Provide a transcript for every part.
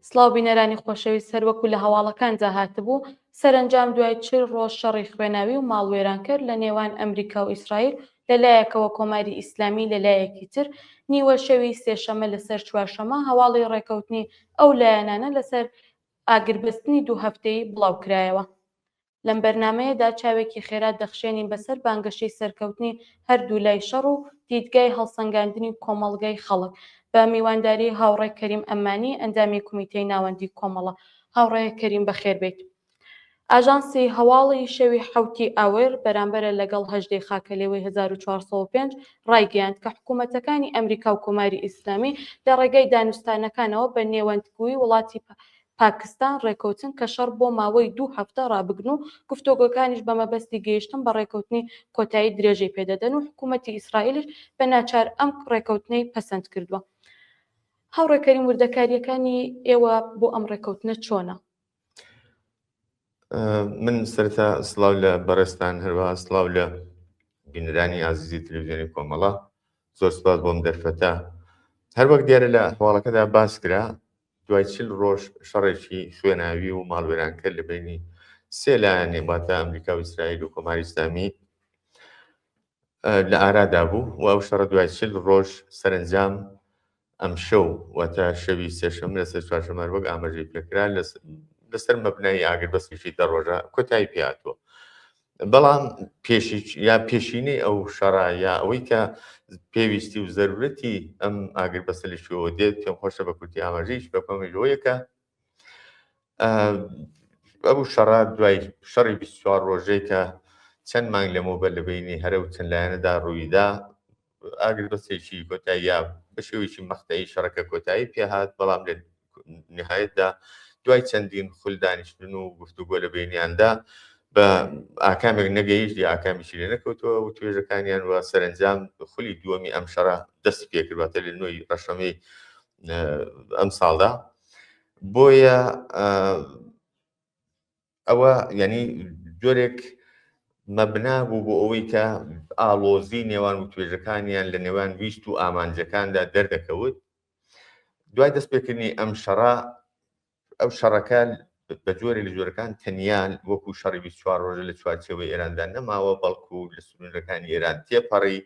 سڵاو بینەرانی خۆشەویست هەروەکو لە هەواڵەکاندا هاتبوو سەرنجام دوای 40 ڕۆژ شەڕی خوێناوی و ماڵوێرانکرد لە نێوان ئەمریکا و ئیسرائیل لەلایەکەوە کۆماری ئیسلامی لەلایەکی تر نیوە شەوی سێشەمە لەسەر چوارشەمە هەواڵی ڕێکەوتنی ئەو لایەنانە لەسەر ئاگربەستنی دوو هەفتەی بڵاوکرایەوە. لەم بەرنامەیەدا چاوێکی خێرا دەخشێنین بەسەر بانگەشەی سەرکەوتنی هەردوو لای شەڕ و دیدگای هەڵسەنگاندنی کۆمەڵگەی خەڵک بە میوانداری هاوڕێ کەریم ئەمانی ئەندامی کومیتەی ناوەندی کۆمەڵە. هاوڕێ کەریم بەخێربێت. ئاژانسی هەواڵی شەوی حوتی ئاوێر بەرامبەرە لەگەڵ هەژدەی خاکەلێوەی 1405 ڕایگەیاند کە حکوومەتەکانی ئەمریکا و کۆماری ئیسلامی لە ڕێگەی دانوستانەکانەوە بە نێوەندبووی وڵاتی پاکستان ڕێکەوتن کە شەڕ بۆ ماوەی 2 هەفتە ڕابگرن و گفتوگۆکانیش بە مەبەستی گەیشتن بە ڕێکەوتنی کۆتایی درێژەی پێدەدەن و حکوومەتی ئیسرائیلیش بە ناچار ئەم ڕێکەوتنەی پەسەند کردووە. هاوڕێ کەریم وردەکاریەکانی ئێوە بۆ ئەم ڕێکەوتنە چۆنە؟ من سەرەتا سڵاو لە بەڕێستان هەروەها سڵاو لە بینەرانی ئازیزی تەلەڤیزیۆنی کۆمەڵە. زۆر سوپاس بۆم دەرفەتە. هەر وەک دیارە لە هەواڵەکەدا باس کرا دوای 40 ڕۆژ شەڕێکی خوێناوی و ماڵوێرانکرد لە بینی سێ لایەنێ واتە ئەمریکا و ئیسرائیل و کۆماری ئیسلامی لە ئارادا بوو و ئەو شەڕە دوای 40 ڕۆژ سەرنجام ئەم شەو واتە شەوی سێشەمە لەسەر چوارشەمە وەک ئاماژەی پێکرا لەسەر مەبنای ئاگربەستیشی 10 ڕۆژە کۆتایی پێهاتووە. بەڵام پێشینەی ئەو شەڕە یا ئەوەی کە پێویستی و زەرورەتی ئەم ئاگربەستە لەشەوە دێت پێم خۆشە بە کورتی ئاماژەیش بەکۆمەوەیەکە ئەو شەڕە دوای شەڕی 24 ڕۆژەی کە چەند مانگ لەمەوبەر لە بینی هەرە و چەند لایەنەدا ڕوویدا ئاگربەستێکی کۆتایی یا بە شێوەیەکی مەقطعی شەڕەکە کۆتایی پێهات، بەڵام لە نهایەتدا دوای چەندین خول دانیشتن و گفتوگۆ لە بینیاندا بە ئاکامێک نەگەیشت یا ئاکامیشی لێ نەکەوتەوە و توێژەکانیان وە سەرنجام خولی دووەمی ئەم شەڕە دەستی پێکردواتە لە نوێی ڕەشەمەی ئەم ساڵدا. بۆیە ئەوە یعنی جۆرێک مەبنا بوو بۆ ئەوەی کە ئاڵۆزی نێوان و توێژەکانیان لە نێوان ویست و ئامانجەکاندا دەردەکەوت. دوای دەستپێکردنی ئەم شەڕە ئەو شەڕەکە بە جۆرێ لە جۆرەکان تەنیان وەکو شەڕی 24 ڕۆژە لە چوارچێوەی ئێراندا نەماوە، بەڵکو لە سنوورەکانی ئێران تێپەڕی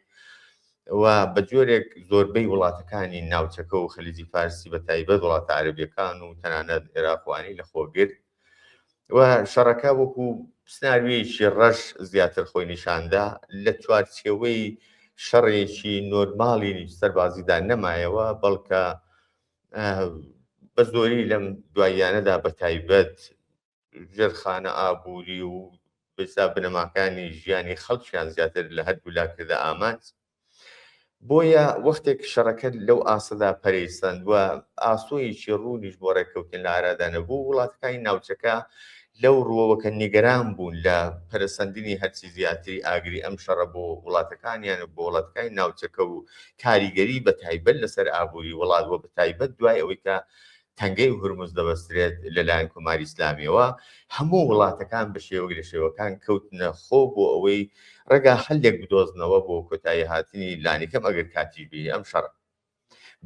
و بە جۆرێک زۆربەی وڵاتەکانی ناوچەکە و خەلیجی فارسی بە تایبەت وڵاتە عەرەبیەکان و تەنانەت عێراقوانی لەخۆگرت و شەڕەکە وەکو سناریۆیەکی ڕەش زیاتر خۆی نیشاندا لە چوارچێوەی شەڕێکی نۆرماڵی سەربازیدا نەمایەوە، بەڵکە بە زۆری لەم دواییانەدا بە تایبەت ژێرخانە ئابووری و بەسا بنەماکانی ژیانی خەڵکیان زیاتر لە هەردوو لاکردە ئامانج. بۆیە وەختێک شەڕەکە لەو ئاسەدا پەرەیسەند و ئاسۆیەکی ڕوونیش بۆ ڕێککەوتن لە ئارادا نەبوو، وڵاتەکانی ناوچەکە لەو ڕووەوەکە نیگەران بوون لە پەرەسەندنی هەرچی زیاتری ئاگری ئەم شەڕە بۆ وڵاتەکانیان بۆ وڵاتەکانی ناوچەکە و کاریگەری بە تایبەت لەسەر ئابووری وڵات وە بە تایبەت دوای ئەوەی کە تەنگەی هورمز دەبەسترێت لەلایەن کۆماری ئیسلامیەوە هەموو وڵاتەکان بە شێوەی لە شێوەکان کەوتنە خۆ بۆ ئەوەی ڕێگا هەلێک بدۆزنەوە بۆ کۆتایی هاتنی لانیکەم ئەگەر کاتی بێ ئەم شەڕە.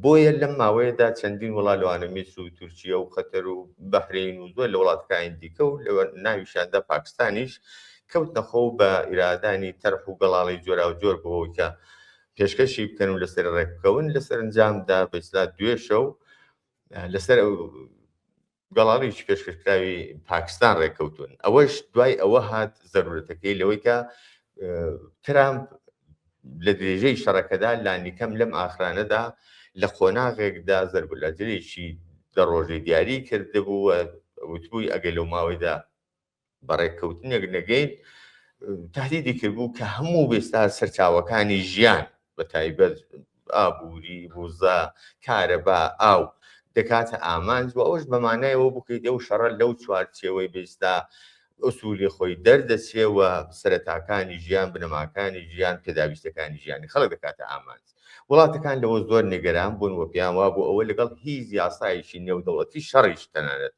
بۆیە لەم ماوەیەدا چەندین وڵات لەوانە میسر و تورکیە و قەتەر و بەحرین و زۆر لە وڵاتەکانی دیکە و لە ناویشاندا پاکستانیش کەوتنە خۆ بە ئیرادانی تەرح و گەڵاڵی جۆرا و جۆر بۆەوەی کە پێشکەشی بکەن و لەسەر ڕێکبکەون. لە سەرنجامدا بەئیسلا دوێشە و لەسەر گەڵاڵیش پێشکەشکراوی پاکستان ڕێککەوتون. ئەوەش دوای ئەوە هات زەرورەتەکەی لەوەی کە ترامپ لە درێژەی شەڕەکەدا لانیکەم لەم ئاخرانەدا لە خۆناغێکدا زەربەلاجەرێکی دەڕۆژەی دیاری کردبوو و وتبووی ئەگەر لەو ماوەیدا بەڕێککەوتنێک نەگەین تهدیدی کردبوو کە هەموو بێستا سەرچاوەکانی ژیان بە تایبەت ئابووری، بوزە، کارەبا، ئاو دەکاتە ئامانج و ئەوش بەمانایەوە بکەیت ئەو شەڕە لەو چوارچێوەی بێستا ئوسولی خۆی دەردەچێوە سەرەتاکانی ژیان، بنەماکانی ژیان، پێداویستەکانی ژیانی خەڵک دەکاتە ئامانج. وڵاتەکان لەوە زۆر نیگەران بوون و پێیان وا بوو ئەوە لەگەڵ هیچ یاسایەکی نێودەوڵەتی شەڕیش تەنانەت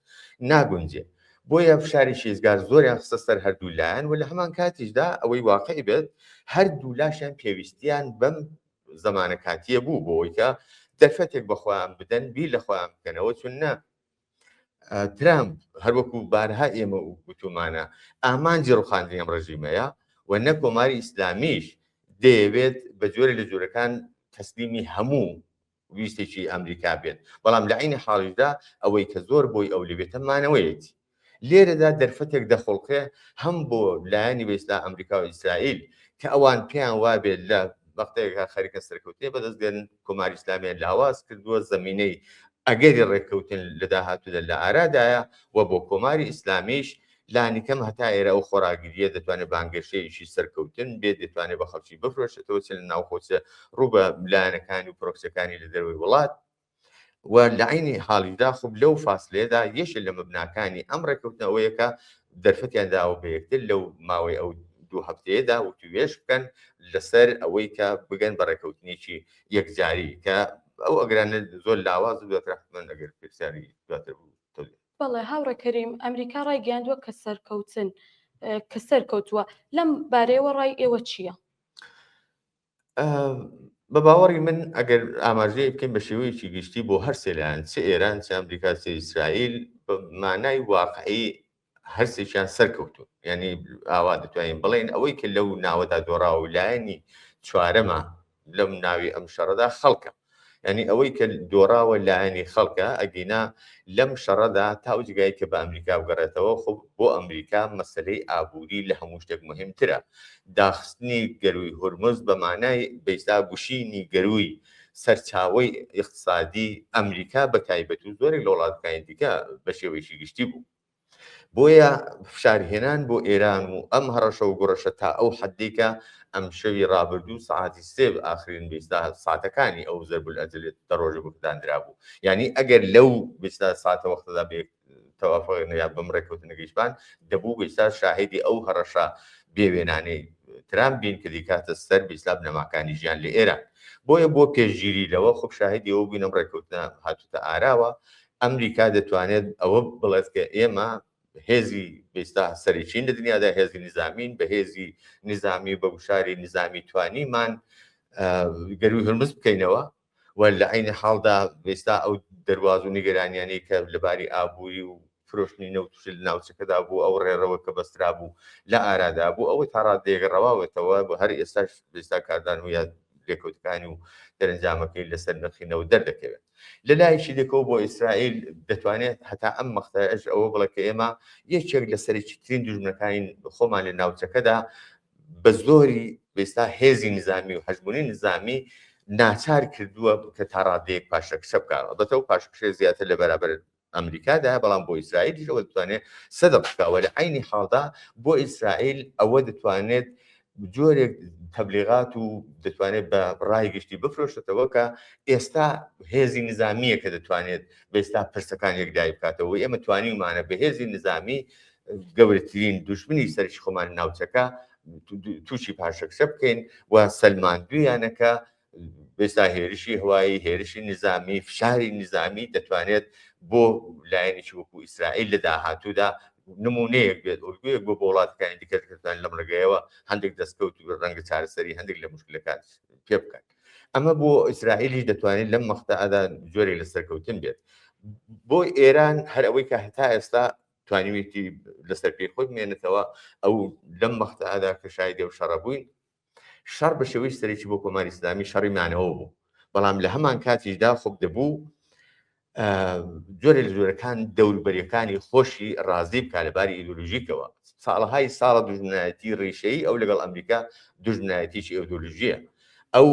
ناگونجێ. بۆیە فشاری شێزگار زۆریان خستە سەر هەردوو لایەن و لە هەمان کاتیشدا ئەوەی واقعی بێت هەردوو لاشیان پێویستیان بەم زەمانە کاتیە بوو بۆ ئەوەی کە دەرفەتێک بە خۆیان بدەن، بیر لە خۆیان بکەنەوە، چونە ترامپ هەروەکو بارها ئێمە گوتومانە ئامانجی ڕوخاندنی ئەم ڕژیمەیە و نە کۆماری ئیسلامیش دەیەوێت بە جۆرە لە جۆرەکان تەسلیمی هەموو ویستێکی ئەمریکا بێت بەڵام لە عینی حاڵیشدا ئەوەی کە زۆر بۆی ئەو لەبێتەمانەوەیەتی لێرەدا دەرفەتێک دەخۆڵقێ هەم بۆ لایەنی بەئیستا ئەمریکا و ئیسرائیل کە ئەوان پێیان وابێت لە وەختەیەکە خەریکە سەرکەوتنی بەدەستگەن کۆماری ئیسلامیان لاواز کردووە زەمینەی ئەگەری ڕێککەوتن لە داهاتوودا لە ئارادایە و بۆ کۆماری ئیسلامیش لانیکەم هەتا ئێرە ئەو خۆراگیریە دەتوانێت بانگەشەیەکی سەرکەوتن بێت دەتوانێت بە خەڵکی بفرۆشێتەوە چ لە ناوخۆچە ڕوو بە لایەنەکانی و پرۆکسەکانی لە دەروی وڵات و لە عینی حاڵیدا خوب لەو فاصلەیەدا یەشە لە مبناکانی ئەم ڕێککەوتنەوەیەکە دەرفەتیان داوە بەیەکتر لەو ماوەی ئەو دوو هەفتەیەدا وتوێش بکەن لەسەر ئەوەی کە بگەن بە ڕێککەوتنێکی یەکجاری کە ئەو ئەگرانە زۆر لاواز دواترحمن ئەگەر پرسیاری دواتر بوو. بەڵێ هاوڕێکەریم ئەمریکا ڕایگەیاندووە کە سەرکەوتن کە سەرکەوتووە لەم بارەیەوە ڕای ئێوە چییە؟ بە باوەڕی من ئەگەر ئاماژەیە بکەین بە شێوەیەکی گشتی بۆ هەر سێلایەن چ ئێران چ ئەمریکا چ ئیسرائیل بە مانای واقعی هەرسێکیان سەرکەوتوو یعنی ئاوا دەتوانین بڵێن ئەوەی کە لەو ناوەدا دۆڕاوە و لایەنی چوارەمە لەم ناوی ئەم شەڕەدا خەڵکە ینی ئەوەی کە دۆڕاوە لایەنی خەڵکە ئەگینا لەم شەڕەدا تا جگای کە بە ئەمریکا بگەڕێتەوە خب بۆ ئەمریکا مەسلەی ئابووری لە هەموو شتێک مهمترە داخستنی گەروی هورمز بە مانای بەیستا گوشینی گەروی سەرچاوەی اقتصادی ئەمریکا بە تایبەت و زۆرێک لە وڵاتەکانی دیکە بە شێوەیەکی گشتی بوو بۆیە فشارهێنان بۆ ئێران و ئەم هەڕەشە و گۆڕەشە تا ئەو حەدێکە ئەم شەوی ڕابردوو سعاتی سێ ئاخرین بیستا ساعتەکانی ئەو زەربول ئەجلێت دەڕۆژە بکدانرا بوو یعنی ئەگەر لەو بیستا ساعتە وەختەدا بێت تەوافقیا بم ڕێککەوتنەگەیشتبان دەبوو بیستا شاهدی ئەو هەڕەشە بێوێنانەی ترامپ بین کە دیکاتە سەر بیستا بنەماکانی ژیان لە ئێران بۆیە بۆ پێشگیری لەوە خۆ شاهدی ئەو بینەم ڕێککەوتنە هاتوتە ئاراوە ئەمریکا دەتوانێت ئەوە بڵێت کە ئێمە هێزی بێستا سەرچین لە دنیادا هێزی نظامین بە هێزی نظامی بە وشاری نظامی توانیمان گەروی هورمز بکەینەوە و لە عینی حاڵدا بێستا ئەو دەرواز و نیگەرانیانەی کە لەباری ئابووری و فرۆشتنی نەوتوش لە ناوچەکەدا بوو ئەو ڕێڕەوە کە بەسترا بوو لە ئارادا بوو ئەوەی تا ڕادێگە ڕەواوێتەوە بە هەر ئێستاش بێستا کاردان و یا لێکەوتەکانی و دەرەنجامەکەی لەسەر نرخینەوە دەردەکەوێت لە لایشی دەکەوە بۆ ئیسرائیل دەتوانێت هەتا ئەم مەختەش ئەوە بڵێ کە ئێمە یەکێک لە سەرکی ترین دوژمنەکانی خۆمان لە ناوچەکەدا بە زۆری بێستا هێزی نظامی و هەژمونی نظامی ناچار کردووە کە تا ڕادەیەک پاشەکشە بکات بەتەوە پاشەکشە زیاتر لە بەرابەر ئەمریکادا بەڵام بۆ ئیسرائیل ئەوە دەتوانێت سەدە بکەوە لە عینی حاڵدا بۆ ئیسرائیل ئەوە دەتوانێت جۆرێک تەبلیغات و دەتوانێت بە ڕای گشتی بفرۆشێتەوە کە ئێستا هێزی نظامیە کە دەتوانێت بێستا پرسەکان یەکدای بکاتەوە ئێمە توانیمانە بە هێزی نظامی گەورەترین دوژمنی سەرکی خۆمان ناوچەکە تووشی پاشەکشە بکەین و سەلماندویانەکە بێستا هێرشی هەوایی هێرشی نظامی فشاری نظامی دەتوانێت بۆ لایەنێکی وەکو ئیسرائیل لە داهاتوودا نمونەیەک بێت ئۆلگویەک بۆ وڵاتەکانی دیکەکردان لەم ڕێگەیەوە هەندێک دەستکەوت و ڕەنگە چارەسەری هەندێک لە مشکلەکان پێ بکات ئەمە بۆ ئیسرائیلیش دەتوانێت لەم مەختەدا جۆرێک لە سەرکەوتن بێت بۆ ئێران هەر ئەوەی کە هەتا ئێستا توانیوێتی لەسەر پێی خۆی بمێنێتەوە ئەو لەم مەختەدا کە شایدێ و شەڕە بووین شەڕ بە شێوەی سەرێکی بۆ کۆماری ئیسلامی شەڕیمانەوە بوو بەڵام لە هەمان کاتیشدا خۆب دەبوو جۆرە لە جۆرەکان دەوروبەریەکانی خۆشی ڕازی بکە لەباری ئیدۆلۆژیکەوە ساڵهای ساڵە دوژمنایەتی ڕێشەیی ئەو لەگەڵ ئەمریکا دوژمنایەتیی ئیدۆلۆژیە ئەو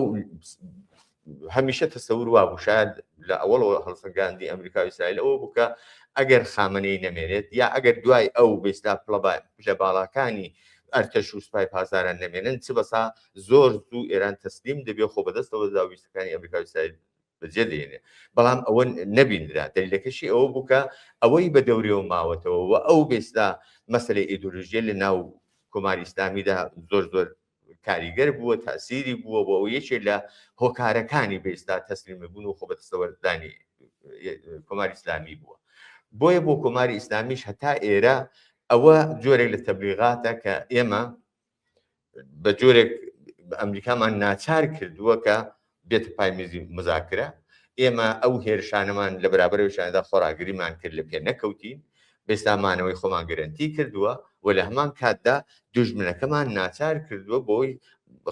هەمیشە تەسەور وابوو شاید لە ئەوڵەوە هەڵسەنگاندی ئەمریکا و ئیسرائیل ئەوە بووکە ئەگەر خامنەی نەمێنێت یا ئەگەر دوای ئەو بێستا لە باڵاکانی ئەرتەش و سوپای پازاران نەمێنن چ بەسا زۆر زوو ئێران تەسلیم دەبێت خۆ بەدەستەوە داویستەکانی ئەمریکا و ئیسرائیل بەجێ دێنێ بەڵام ئەوە نەبیندرا دەلیلەکەشی ئەوە بووکە ئەوەی بە دەورەوە ماوەتەوە و ئەو بێستا مەسەلەی ئیدۆلۆژیە لە ناو کۆماری ئیسلامیدا زۆر کاریگەر بووە تاسیری بووە بۆ ئەو یەکێک لە هۆکارەکانی بێستا تەسلیمە بوون و خۆ بەدەستەوەردانی کۆماری ئیسلامی بووە بۆیە بۆ کۆماری ئیسلامیش هەتا ئێرە ئەوە جۆرێک لە تەبلیغاتە کە ئێمە بە جۆرێک ئەمریکامان ناچار کردووە کە بێتە پای میزی مذاکرە ئێمە ئەو هێرشانەمان لە بەرابەرەوەیشاندا خۆراگریمان کرد لە پێ نەکەوتین بێستامانەوەی خۆمان گەرنتی کردووە و لە هەمان کاتدا دوژمنەکەمان ناچار کردووە بۆی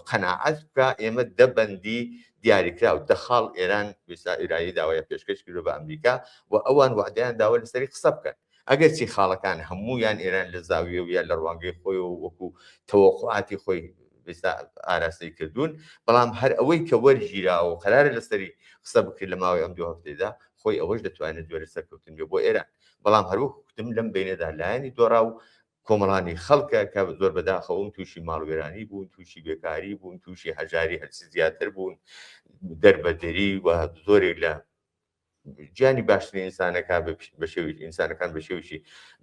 قەناعەت بکە ئێمە دەبەندی دیاریکرا و دەخاڵ ئێران وێستا ئێرایی داوای پێشکەش کردو بە ئەمریکا و ئەوان وعدەیان داوە لەسەری قسە بکەن ئەگەر چی خاڵەکان هەموویان ئێران لە زاویە و یا لە ڕوانگەی خۆی و وەکو تەوەقعاتی خۆی وێستا ئاراستەی کردوون بەڵام هەر ئەوەی کە وەرگیراوە و قەرارە لەسەری قسە بکرد لە ماوەی ئەم 2 هەفتەیەدا خۆی ئەوەش دەتوانێت دوێرە سەرکەوتن بێ بۆ ئێران بەڵام هەروەکو گوتم لەم بینەدا لایەنی دۆڕا و کۆمەڵانی خەڵکە کە زۆر بەداخەوم تووشی ماڵوێرانی بوون تووشی بێکاری بوون تووشی هەژاری هەرچی زیاتر بوون دەربەدەری و زۆرێک لە گیانی باشترین ئینسانەکە بە شێوی ئینسانەکان بە شێوشی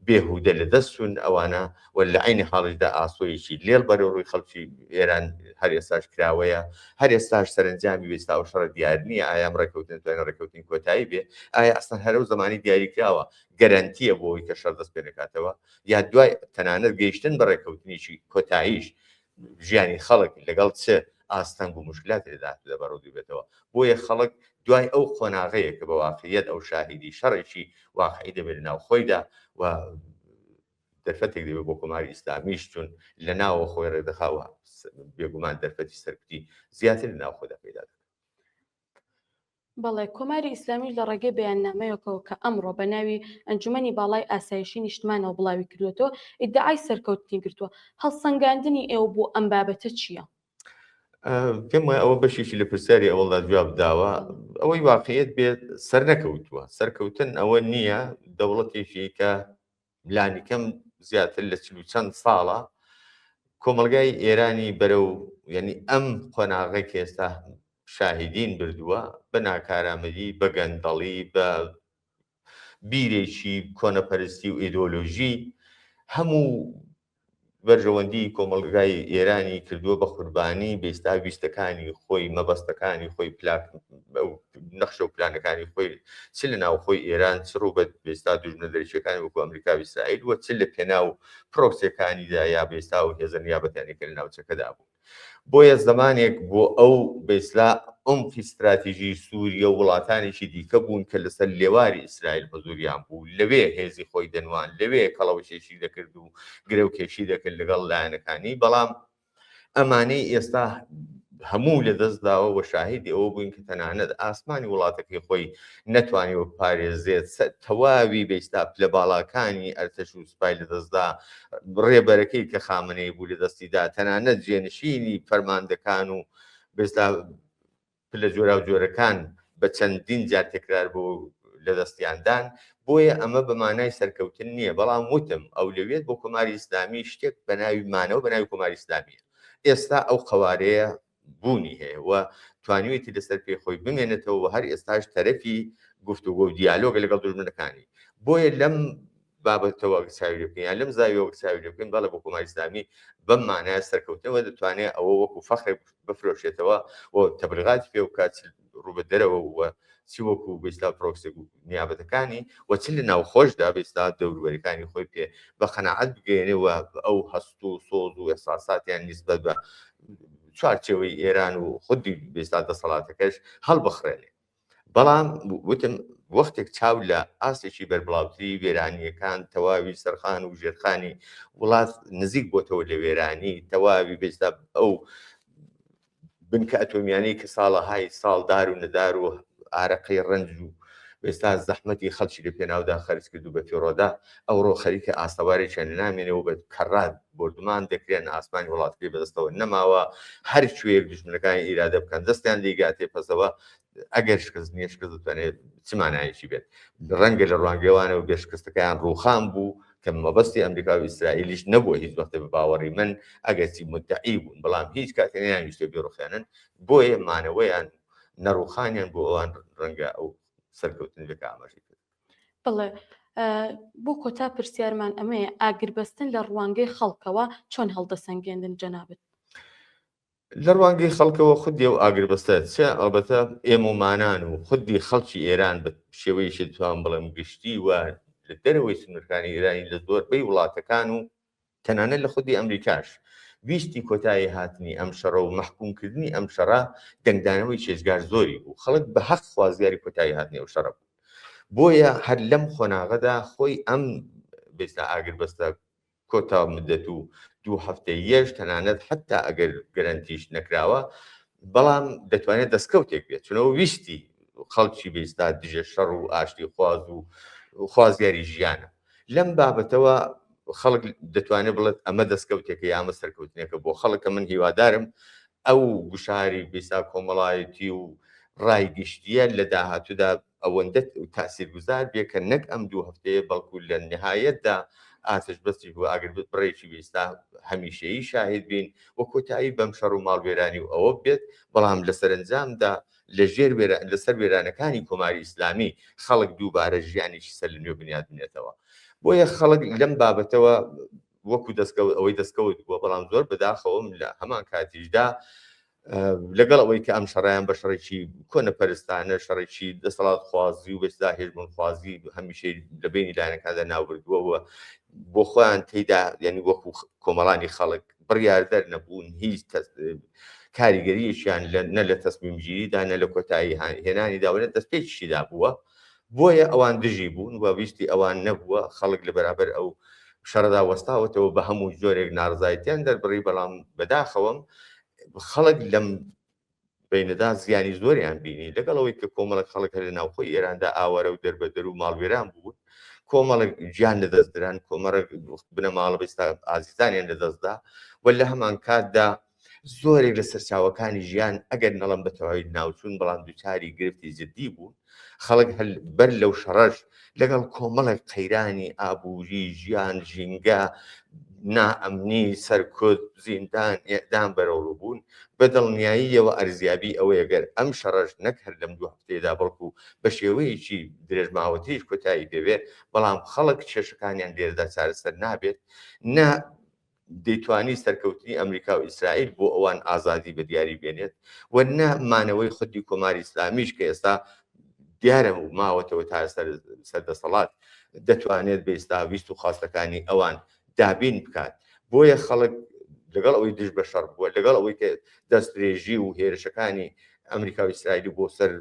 بێهودە لە دەستون ئەوانە و لە عینی حاڵیشدا ئاسۆیەکی لێڵ بەرەو ڕووی خەڵکی ئێران هەر ئێستاش کراوەیە هەر ئێستاش سەرنجامی وێستا و شەڕە دیار نییە ئایا ڕێکەوتن توانە ڕێکەوتین کۆتایی بێ ئایا ئەستان هەرە و زمانی دیاری کراوە گەرانتیە بۆەوەی کە شەڕ دەست پێ نکاتەوە یا دوای تەنانەت گەیشتن بە ڕێکەوتنیشی کۆتاییش ژیانی خەڵک لەگەڵ چ ئاستەنگ و مشکلات لێدادا بەڕوودی بێتەوە بۆیە خەڵک دوای ئەو قۆناغەیە کە بە واقعیت ئەو شاهیدی شەڕێکی واقعی دەبێت لەناو خۆیدا و دەرفەتێک دەبێت بۆ کۆماری ئیسلامیش چون لە ناوە خۆی ڕێدەخاوە بێگومان دەرفەتی سەرکوتی زیاتر لە ناو خۆدا پەیدا دەکات. بەڵێ کۆماری ئیسلامیش لە ڕێگەی بەیاننامەیەکەوە کە ئەمڕۆ بە ناوی ئەنجومەنی باڵای ئاسایشی نیشتمانەوە بڵاوی کردوێتەوە ئیدعای سەرکەوتنی کردووە هەڵسەنگاندنی ئێوە بۆ ئەم بابەتە چییە؟ پێم وایە ئەوە بەشێکی لە پرسیاری ئەوڵدا جواب داوە ئەوەی واقعیت بێت سەر نەکەوتووە سەرکەوتن ئەوە نییە دەوڵەتێکی کە لانیکەم زیاتر لە چەند ساڵە کۆمەلگای ئێرانی بەرەو یعنی ئەم قۆناغی کە ئێستا شاهیدین بردووە بە ناکارامەدی بە گەندەڵی بە بیرێکی کۆنەپەرستی و ئیدۆلۆژی هەموو بەرژەوەندی کۆمەلگای ئێرانی کردووە بە قوربانی بێستا ویستەکانی خۆی مەبەستەکانی خۆی نەخشە و پلانەکانی خۆی چ لە ناو خۆی ئێران چ ڕوو بە بێستا دوژمنە دەرەچیەکانی وەکو ئەمریکا و ئیسرائیل وە چ لە پێناو پرۆکسیەکانیدا یا بێستا و هێزە نیابەتیانێکە لە ناوچەکەدا بوو بۆیە زمانێک بۆ ئەو بێسلا ئەمقی استراتیژی سووریە و وڵاتانێکی دیکە بوون کە لەسەر لێواری ئیسرائیل بەزوریان بوو لەوێ هێزی خۆی دەنوان لەوێ کەڵەوەشێشی دەکرد و گرێوکێشی دەکرد لەگەڵ لایەنەکانی بەڵام ئەمانەی ئێستا هەموو لە دەستداوە و شاهیدی ئەوە بووین کە تەنانەت ئاسمانی وڵاتەکەی خۆی نەتوانیوە پارێزێت تەواوی بێستا لە باڵاکانی ئەرتەش و سوپای لە دەستدا ڕێبەرەکەی کە خامنەی بوو لە دەستیدا تەنانەت جێنشینی فەرماندەکان و بێستا لە جۆرا و جۆرەکان بە چەندین جار تێکرار بوو لە دەستیاندان بۆیە ئەمە بەمانای سەرکەوتن نییە بەڵام وتم ئەو لەوێت بۆ کۆماری ئیسلامی شتێک بە ناوی مانەوە بە ناوی کۆماری ئیسلامیە ئێستا ئەو قەوارەیە بوونی هەیە و توانیوێتی لەسەر پێی خۆی بمێنێتەوە و هەر ئێستاش تەرەفی گفتوگۆ و دیالۆگە لەگەڵ دوژمنەکانی بۆیە لەم بابەتەوە چاوی لێ بکەین یان لەم زاویەوە چاوی لێ بکەین بەڵێ بۆ کۆماری ئیسلامی بەم مانایە سەرکەوتنەوە دەتوانێت ئەوە وەکو فەخرێک بفرۆشێتەوە و تەبلیغاتی پێ بکات ڕوو بە دەرەوە وە چی وەکو بێستا پرۆکسێک و نیابەتەکانی و چ لە ناوخۆشدا بێستا دەوروبەریەکانی خۆی پێ بە قەناعەت بگەێنێەوە ئەو هەست و سۆز و ئێساساتیان نیسبەت بە چوارچێوەی ئێران و خودی بێستا دەسەڵاتەکەش هەڵبخرێنێ بەڵام وتم وەختێک چاو لە ئاسێکی بەربڵاوتری وێرانیەکان تەواوی سەرخان و ژێرخانی وڵات نزیک بۆتەوە لە وێرانی تەواوی بێستا ئەو بنکە ئەتۆمیانەی کە ساڵەهای ساڵدار و نەدار و ئارەقەی ڕەنج و ئێستا زەحمەتی خەڵکی لە پێناودا خەرج کرد و بە فیڕۆدا ئەوڕۆ خەریکە ئاستەوارێکیان نامێنەوە بە کەڕات بردومان دەکرێن ئاسمانی وڵاتەکەی بەدەستەوە نەماوە هەر کوێک دژمنەکانی ئیرادە بکەن دەستیان لێگاتێ پەسەوە ئەگەر شکست نییە شکست دەتوانێت چ مانایەکی بێت ڕەنگە لە ڕوانگەوانەوە بێشکستەکەیان ڕووخان بوو کە مەبەستی ئەمریکا و ئیسرائیلیش نەبووە هیچ وەختە بە باوەڕی من ئەگەرچی مدعی بوون بەڵام هیچ کاتێ نەیانویستە بێڕوخێنن بۆیە مانەوەیان نەڕووخانیان بۆ ئەوان ڕەنگە ئەو سەرکەوتن بێکە ئاماژەی کرد. بڵێ بۆ کۆتا پرسیارمان ئەمەیە ئاگربەستن لە ڕوانگەی خەڵکەوە چۆن هەڵدەسەنگێندن جەنابەت؟ لە ڕوانگەی خەڵکەوە خودی و ئاگربەستە چ ئەلبەتە ئێمەمانان و خودی خەڵکی ئێران بە شێوەیەشی توان بڵێم گشتی وە لە دەرەوەی سنوورەکانی ئێرانی لە زۆربەی وڵاتەکان و تەنانەت لە خودی ئەمریکاش ویستی کۆتایی هاتنی ئەم شەڕە و مەحکومکردنی ئەم شەڕە دەنگدانەوەی چێژگار زۆری بوو خەڵک بە حەق خوازیاری کۆتایی هاتنی ئەو شەڕە بوو بۆیە هەر لەم خۆناغەدا خۆی ئەم بێستا ئاگربەستە کۆتا مدەت و 2 هەفتەی یەش تەنانەت حتا ئەگەر گەرانتیش نەکراوە بەڵام دەتوانێت دەستکەوتێک بێت چونەوە ویستی خەڵکی بێستا دژە شەڕ و ئاشتی خواز و خوازیاری ژیانە لەم بابەتەوە خەڵک دەتوانێت بڵێت ئەمە دەستکەوتێکە یامە سەرکەوتنێکە بۆ خەڵکە من هیوادارم ئەو گوشاری بێستا کۆمەڵایەتی و ڕایگەشتیە لە داهاتوودا ئەوەندە تاسیرگوزار بێ کە نەک ئەم 2 هەفتەیە بەڵکو لە نهایەتدا ئاتش بەستی بوو ئەگەر بڕێکی بێستا هەمیشەیی شاهد بین وە کۆتایی بەم شەڕ و ماڵوێرانی و ئەوە بێت بەڵام لە سەرنجامدا لەسەر وێرانەکانی کۆماری ئیسلامی خەڵک دووبارە ژیانێکی سەر لە نوێ بنیاد بنێتەوە بۆیە خەڵک لەم بابەتەوە وەکو ئەوەی دەستکەوت بووە بەڵام زۆر بەداخەوەم لە هەمان کاتیشدا لەگەڵ ئەوەی کە ئەم شەڕیان بە شەڕێکی کۆنەپەرستانە شەڕێکی دەسەڵات خوازی و بێستا هێژبوون خوازی هەمیشەی لە بینی لایەنەکاندا ناوبردووەوە بۆ خۆیان تێیدا یعنی وەکو کۆمەڵانی خەڵک بڕیاردەر نەبوون هیچ کاریگەریەکیان نە لە تەسمیمگیریدا نە لە کۆتایی هێنانیدا و نە دەستپێکیشیدا بووە بۆیە ئەوان دژی بوون و ویستی ئەوان نەبووە خەڵک لە بەرابەر ئەو شەڕدا وەستاوەتەوە بە هەموو جۆرێک ناڕزایەتیان دەربڕی بەڵام بەداخەوەم خەڵک لەم بینەدا زیانی زۆریان بینی لەگەڵەوەی کە کۆمەڵک خەڵک لە ناوخۆی ئێراندا ئاوارە و دەربەدەر و ماڵوێران بوون کۆمەڵک گیان لەدەستدران کۆمەڕک بنە ماڵە بێستا ئازیزانیان لەدەستدا و لە هەمان کاتدا زۆرێک لە سەرچاوەکانی ژیان ئەگەر نەڵم بە تەواوی ناوچوون بەڵام دووچاری گرفتی جددی بوون خەڵک بەر لەو شەڕەش لەگەڵ کۆمەڵێک قەیرانی ئابووری ژیان ژینگە نائەمنی سەرکوت زیندان ئێدام بەرەوڕوو بوون بە دڵنیاییەوە ئەرزیابی ئەوەیە گەر ئەم شەڕەش نەک هەر لەم 2 هەفتەیەدا بەڵکو بە شێوەیەکی درێژماوەتیش کۆتایی پێوێت بەڵام خەڵک کێشەکانیان لێرەدا چارەسەر نابێت نە دەیتوانی سەرکەوتنی ئەمریکا و ئیسرائیل بۆ ئەوان ئازادی بە دیاری بێنێت و نەمانەوەی خودی کۆماری ئیسلامیش کە ئێستا دیارە و ماوەتەوە تا سەردەسەڵات دەتوانێت بێستا ویست و خواستەکانی ئەوان دابین بکات بۆیە خەڵک لەگەڵ ئەوەی دژ بە شەڕ بووە لەگەڵ ئەوەی کە دەستدرێژی و هێرشەکانی ئەمریکا و ئیسرائیل بۆ سەر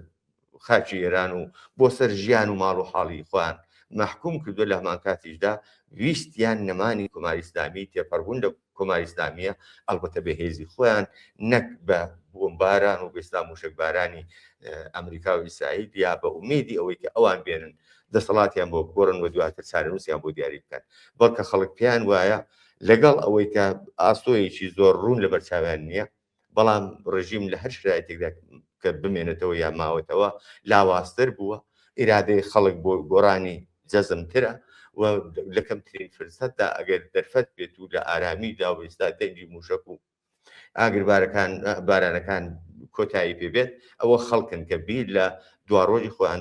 خاچی ئێران و بۆ سەر ژیان و ماڵ و حاڵی خۆیان محکوم کردووە لە هەمان کاتیشدا ویستیان نەمانی کۆماری ئیسلامی تێپەڕبوون لە کۆماری ئیسلامیە ئەلبەتە بەهێزی خۆیان نەک بە بۆمباران و بێستا موشکبارانی ئەمریکا و ئیسرائیل یا بە ئومێدی ئەوەی کە ئەوان بێنن دەسەڵاتیان بۆ بگۆڕن و دواتر چارەنووسیان بۆ دیاری بکەن بەڵکە خەڵک پێیان وایە لەگەڵ ئەوەی کە ئاسۆیەکی زۆر ڕوون لە بەرچاویان نییە بەڵام ڕژیم لە هەر شرایەتێکدا کە بمێنێتەوە یا ماوەتەوە لاوااستر بووە ئیرادەی خەڵک بۆ گۆڕانی جەزمترە و لە کەمترین فرسەتدا ئەگەر دەرفەت بێت و لە ئارامیدا و ئێستا دەنگی موشک و بارانەکان کۆتایی پێبێت ئەوە خەڵکن کە بیر لە دواڕۆژی خۆیان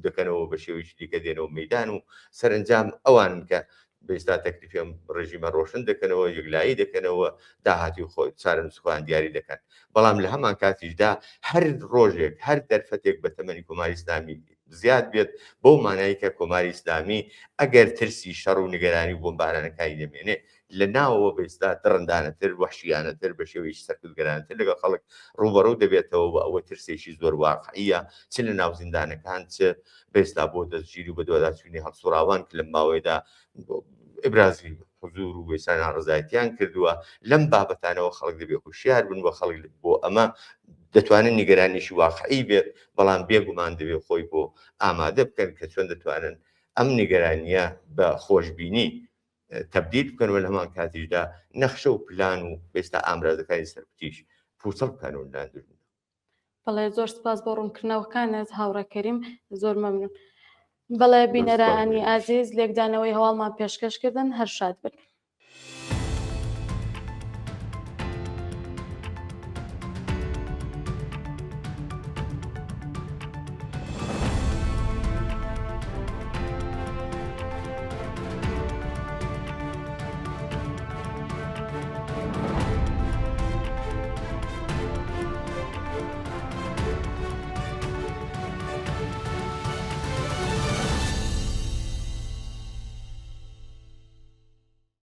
دەکەنەوە بە شێوەیەکی دیکە دێنەوە مەیدان و سەرنجام ئەوان کە بێستا تەکلیفیان ڕژیمە ڕۆشن دەکەنەوە یەکلایی دەکەنەوە داهاتی خۆی چارەنووس خۆیان دیاری دەکەن بەڵام لە هەمان کاتیشدا هەر ڕۆژێک هەر دەرفەتێک بە تەمەنی کۆماری ئیسلامی زیاد بێت بەو مانایی کە کۆماری ئیسلامی ئەگەر ترسی شەڕ و نیگەرانی بۆمبارانەکانی دەمێنێ لە ناوەوە بێستا دڕندانەتر وەحشیانەتر بە شێوەیەکی سەرکردگەرانتر لەگەڵ خەڵک ڕوبەڕوو دەبێتەوە بە ئەوە ترسێکی زۆر واقعیە چ لە ناو زیندانەکان چ بێستا بۆ دەستگیری و بە دوواداچوونی هەڵسوڕاوان کە لەم ماوەیەدا ئیبرازی حضور و وێسان ڕزایەتیان کردووە لەم بابەتانەوە خەڵک دەبێت هوشیار بن بۆ خەڵک بۆ ئەمە دەتوانن نیگەرانیشی واقعی بێت بەڵام بێگومان دەبێت خۆی بۆ ئامادە بکەن کە چۆن دەتوانن ئەم نیگەرانیە بە خۆشببینی تەبدیل بکەنەوە لە هەمان کاتیشدا نەخشە و پلان و بێستا ئامرازەکانی سەرکوتیش پوچەڵ بکەنەوە لاندردن. بەڵێ زۆر سپاس بۆ ڕوونکردنەوەکانت هاوڕێکەریم زۆر مەمنون. بەڵێ بینەرانی ئازیز لێکدانەوەی هەواڵمان پێشکەشکردن هەر شاد بن.